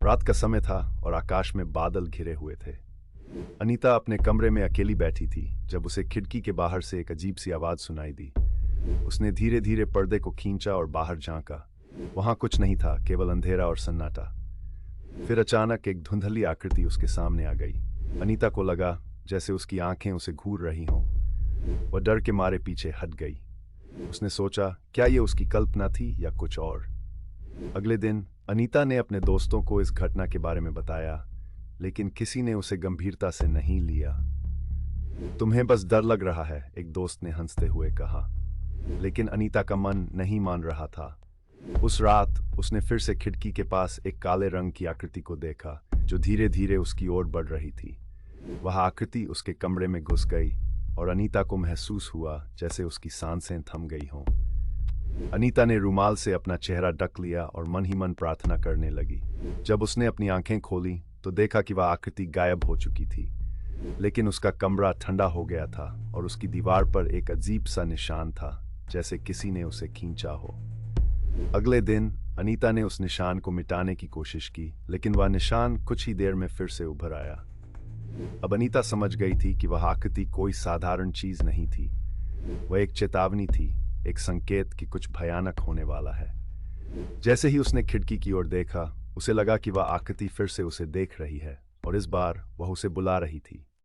रात का समय था और आकाश में बादल घिरे हुए थे। अनीता अपने कमरे में अकेली बैठी थी जब उसे खिड़की के बाहर से एक अजीब सी आवाज सुनाई दी। उसने धीरे धीरे पर्दे को खींचा और बाहर झांका। वहां कुछ नहीं था, केवल अंधेरा और सन्नाटा। फिर अचानक एक धुंधली आकृति उसके सामने आ गई। अनीता को लगा जैसे उसकी आंखें उसे घूर रही हों। वह डर के मारे पीछे हट गई। उसने सोचा, क्या ये उसकी कल्पना थी या कुछ और। अगले दिन अनीता ने अपने दोस्तों को इस घटना के बारे में बताया, लेकिन किसी ने उसे गंभीरता से नहीं लिया। तुम्हें बस डर लग रहा है, एक दोस्त ने हंसते हुए कहा। लेकिन अनीता का मन नहीं मान रहा था। उस रात उसने फिर से खिड़की के पास एक काले रंग की आकृति को देखा जो धीरे धीरे उसकी ओर बढ़ रही थी। वह आकृति उसके कमरे में घुस गई और अनीता को महसूस हुआ जैसे उसकी सांसें थम गई हों। अनीता ने रुमाल से अपना चेहरा ढक लिया और मन ही मन प्रार्थना करने लगी। जब उसने अपनी आंखें खोली तो देखा कि वह आकृति गायब हो चुकी थी, लेकिन उसका कमरा ठंडा हो गया था और उसकी दीवार पर एक अजीब सा निशान था, जैसे किसी ने उसे खींचा हो। अगले दिन अनीता ने उस निशान को मिटाने की कोशिश की, लेकिन वह निशान कुछ ही देर में फिर से उभर आया। अब अनीता समझ गई थी कि वह आकृति कोई साधारण चीज नहीं थी। वह एक चेतावनी थी, एक संकेत कि कुछ भयानक होने वाला है। जैसे ही उसने खिड़की की ओर देखा, उसे लगा कि वह आकृति फिर से उसे देख रही है और इस बार वह उसे बुला रही थी।